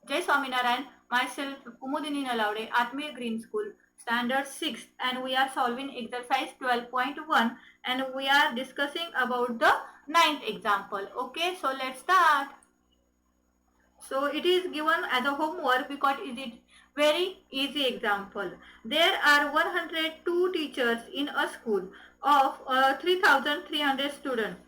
Jai Swaminarayan, myself Kumudini Nalaude, Atmiya Green School, Standard 6, and we are solving exercise 12.1 and we are discussing about the ninth example. Okay, so let's start. So it is given as a homework because it is very easy example. There are 102 teachers in a school of 3,300 students.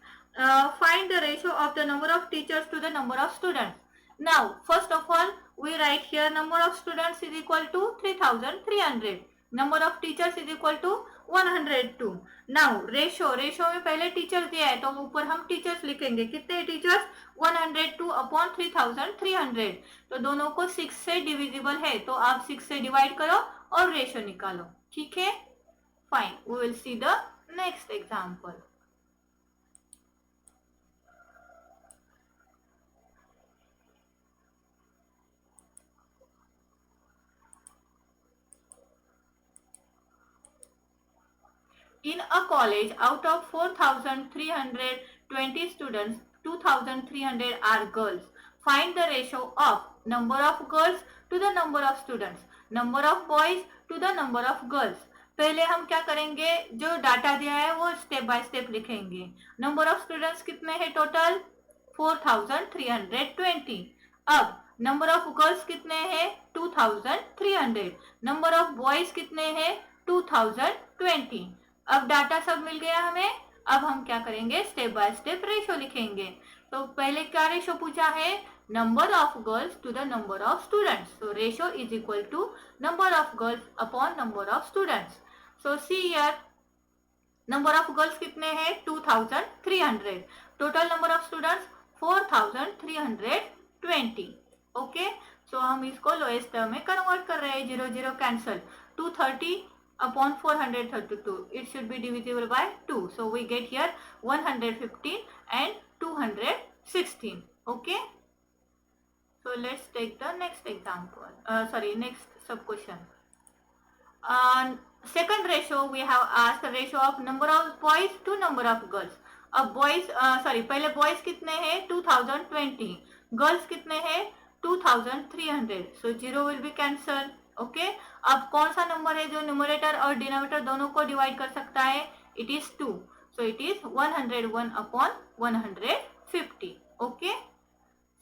Find the ratio of the number of teachers to the number of students. Now, first of all, we write here number of students is equal to 3,300. Number of teachers is equal to 102. Now ratio में पहले teacher दिया है तो ऊपर हम teachers लिखेंगे. कितने teachers? 102 upon 3,300. तो दोनों को 6 से डिविजिबल है तो आप 6 से डिवाइड करो और रेशो निकालो. ठीक है, fine. We will see the next example. In a college, out of 4,320 students, 2,300 are girls. Find the ratio of number of girls to the number of students, number of boys to the number of girls. पहले हम क्या करेंगे, जो data दिया है वो step by step लिखेंगे. Number of students कितने हैं टोटल? 4,320. अब नंबर ऑफ गर्ल्स कितने हैं? 2,300. नंबर ऑफ बॉयज कितने हैं? 2,020. अब डाटा सब मिल गया हमें. अब हम क्या करेंगे, स्टेप बाय स्टेप रेशो लिखेंगे. तो पहले क्या रेशो पूछा है? Number of girls to the number of students. So ratio is equal to number of girls upon number of students. So see here, number of girls कितने हैं? 2,300. Total number of students 4,320. Okay, so हम इसको lowest term में convert कर रहे हैं. 0 0 cancel. 230 upon 432, it should be divisible by 2. So we get here 115 and 216. Okay, so let's take the next example, next sub question. Second ratio we have asked the ratio of number of boys to number of girls. अब boys पहले boys कितने हैं? 2020. girls कितने हैं? 2300. so 0 will be cancelled. Okay, अब कौन सा number है जो न्यूमरेटर और डिनोमिनेटर दोनों को डिवाइड कर सकता है? It is 2. So it is 101 upon 150. Okay,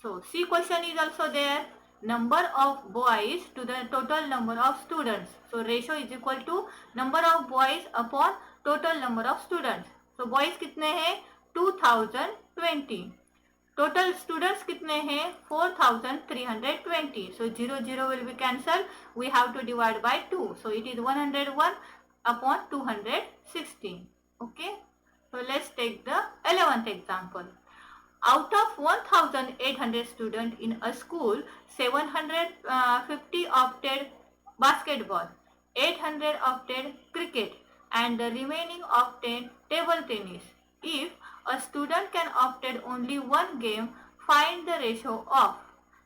so C question is also there. Number of boys to the total number of students. So ratio is equal to number of boys upon total number of students. So boys कितने हैं? 2020. Total students कितने हैं? 4,320. So 0 0 will be cancel. We have to divide by 2. So it is 101 upon 216. Okay, so let's take the 11th example. Out of 1,800 students in a school, 750 opted basketball, 800 opted cricket, and the remaining opted table tennis. If a student can opted only one game, find the ratio of.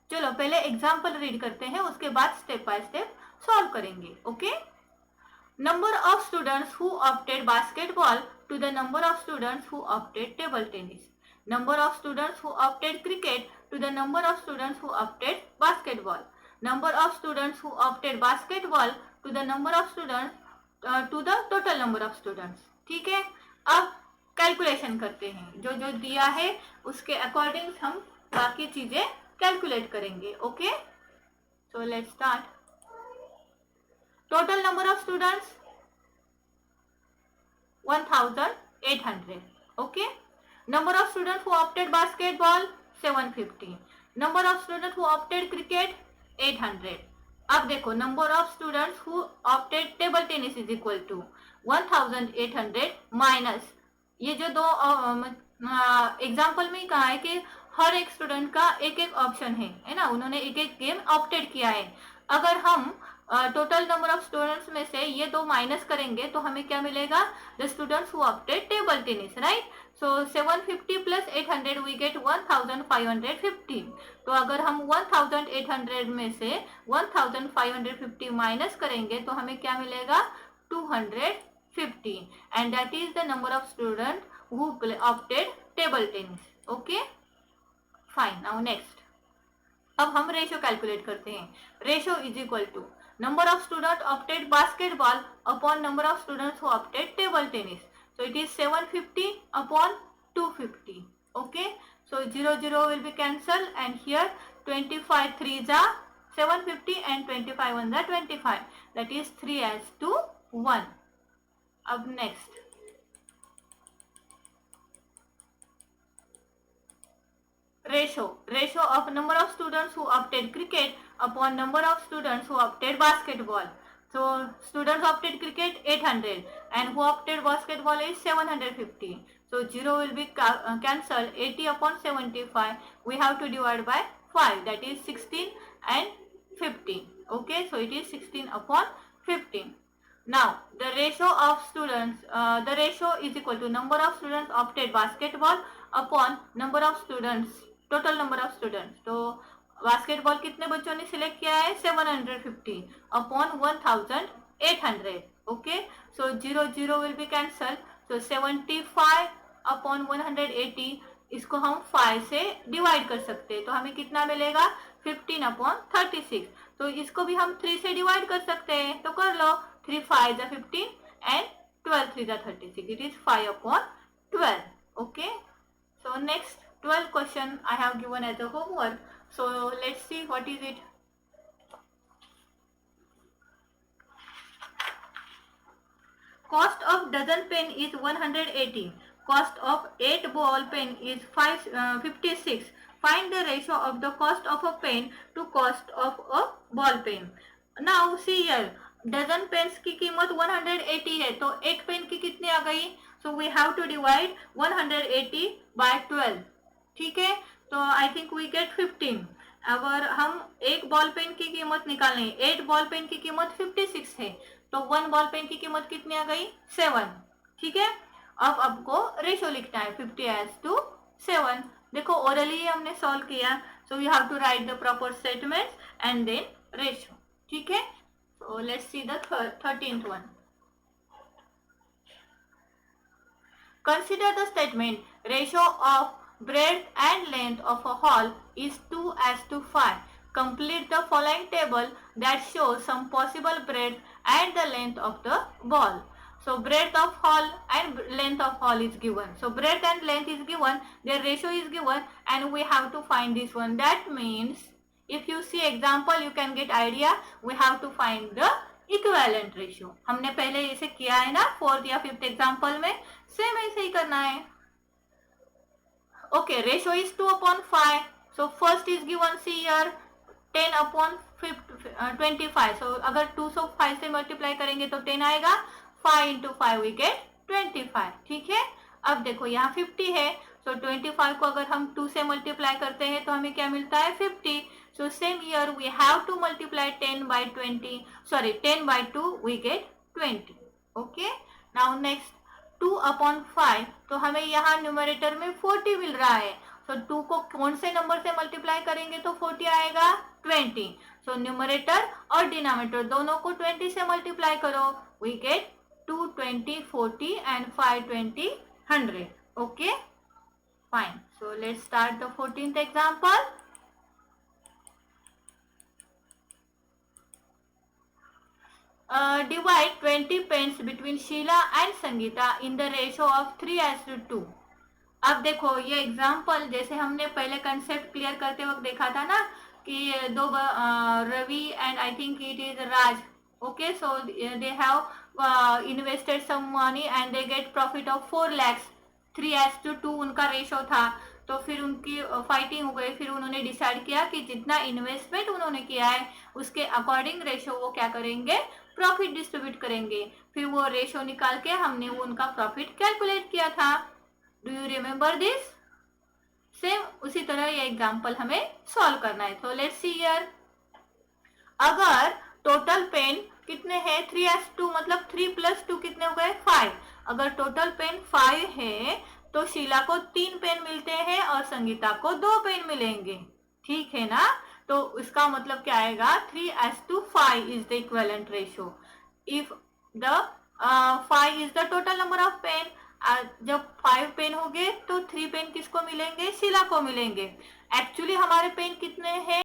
चलो पहले example read करते हैं, उसके बाद step by step solve करेंगे. Okay, number of students who opted basketball to the number of students who opted table tennis. Number of students who opted cricket to the number of students who opted basketball. Number of students who opted basketball to the number of students to the total number of students. ठीक है, अब calculation करते हैं. जो जो दिया है उसके अकॉर्डिंग हम बाकी चीजें कैलकुलेट करेंगे. Okay, so let's start. Total number of students 1,800. Okay, number of students who opted basketball 750. number of students who opted cricket 800. अब देखो, number of students who opted table tennis is equal to 1,800 minus ये जो दो example में कहा है कि हर एक स्टूडेंट का एक एक ऑप्शन है ना, उन्होंने एक एक गेम ऑप्टेड किया है. अगर हम टोटल नंबर ऑफ स्टूडेंट्स में से ये दो माइनस करेंगे तो हमें क्या मिलेगा? The students who opted table tennis, right. So 750 plus 800 we get 1,550. तो अगर हम 1,800 में से 1,550 माइनस करेंगे तो हमें क्या मिलेगा? 250. And that is the number of student who opted table tennis. Okay, fine. Now next. अब हम रेशो कैलकुलेट करते हैं. Ratio is equal to number of students opted basketball upon number of students who opted table tennis. So it is 750 upon 250. Okay, so 0 will be cancelled, and here 25 3s are 750 and 25 1s are 25. That is 3 as to 1. Up next, ratio of number of students who opted cricket upon number of students who opted basketball. So students opted cricket 800 and who opted basketball is 750. So 0 will be cancelled. 80 upon 75 we have to divide by 5, that is 16 and 15. Okay, so it is 16 upon 15. Now the ratio of students, the ratio is equal to number of students opted basketball upon number of students, total number of students. तो basketball कितने बच्चों ने select किया है? 750 upon 1800. Okay, so 0 will be cancel. So 75 upon 180, इसको हम 5 से divide कर सकते हैं, तो हमें कितना मिलेगा? 15 अपॉन 36. तो इसको भी हम 3 से डिवाइड कर सकते हैं, तो कर लो. 3 5 जा 15 एंड 12 3 जा 36. It is 5 upon 12. Okay, so next 12 question I have given as a homework. So let's see what is it. Cost of dozen pen is 180. Cost of 8 ball pen is 56. Find the ratio of the cost of a pen to cost of a ball pen. Now see here, dozen pens की कीमत 180 है, तो एक pen की कितनी आ गई? So we have to divide 180 by 12. ठीक है, तो आई थिंक वी गेट 15. अगर हम एक बॉल पेन की कीमत निकालें, 8 बॉल पेन की कीमत 56 है, तो 1 बॉल पेन की कीमत कितनी आ गई? 7. ठीक है, अब आपको रेशो लिखना है 50 as to 7. देखो ओरली हमने सॉल्व किया, so we have to write the proper statements and then ratio. ठीक है, so let's see the 13th one. Consider the statement ratio of breadth and length of a hall is 2 as to 5. Complete the following table that shows some possible breadth and the length of the ball. So breadth of hall and length of hall is given. So breadth and length is given, their ratio is given, and we have to find this one. That means if you see example you can get idea. We have to find the equivalent ratio. हमने पहले इसे किया है ना 4th या 5th example में, same ऐसे ही करना है. Okay, ratio is 2 upon 5. So first is given, see here 10 upon 25. So अगर 2 से 5 से मल्टीप्लाई करेंगे तो 10 आएगा. 5 into 5 we get 25. ठीक है, अब देखो यहाँ 50 है, so 25 को अगर हम 2 से मल्टीप्लाई करते हैं तो हमें क्या मिलता है? 50. So same here we have to multiply 10 by 20. Sorry, 10 by 2 we get 20. Okay. Now next 2 upon 5. तो हमें यहाँ न्यूमरेटर में 40 मिल रहा है. So 2 को कौन से नंबर से मल्टीप्लाई करेंगे तो 40 आएगा? 20. So न्यूमरेटर और डिनोमिनेटर दोनों को 20 से मल्टीप्लाई करो. We get 2 20 40 and 5 20 100. Okay. Fine. So let's start the 14th example. Divide 20 pens between Sheila and Sangeeta in the ratio of 3 as to 2. अब देखो ये एग्जाम्पल जैसे हमने पहले कंसेप्ट क्लियर करते वक्त देखा था ना कि दो Ravi and I think it is Raj. Okay, so they have invested some money and they get profit of 4 lakhs. 3 as to 2 उनका रेशो था, तो फिर उनकी फाइटिंग हो गई. फिर उन्होंने डिसाइड किया कि जितना इन्वेस्टमेंट उन्होंने किया है उसके अकॉर्डिंग रेशो वो क्या करेंगे? प्रॉफिट डिस्ट्रीब्यूट करेंगे. फिर वो रेशो निकाल के हमने वो उनका प्रॉफिट कैलकुलेट किया था. Do you remember this? Same उसी तरह ये एग्जांपल हमें सॉल्व करना है. तो लेट्स सी हियर, अगर टोटल पेन कितने हैं? 3 as 2, मतलब 3 + 2 कितने हो गए? 5. अगर टोटल पेन 5 है तो शीला को 3 पेन मिलते हैं और संगीता को 2 पेन मिलेंगे. ठीक है ना? तो इसका मतलब क्या आएगा? 3 as to 5 is the equivalent ratio. If the 5 is the total number of pen, जब 5 पेन होंगे तो 3 पेन किसको मिलेंगे? शीला को मिलेंगे. एक्चुअली हमारे पेन कितने हैं?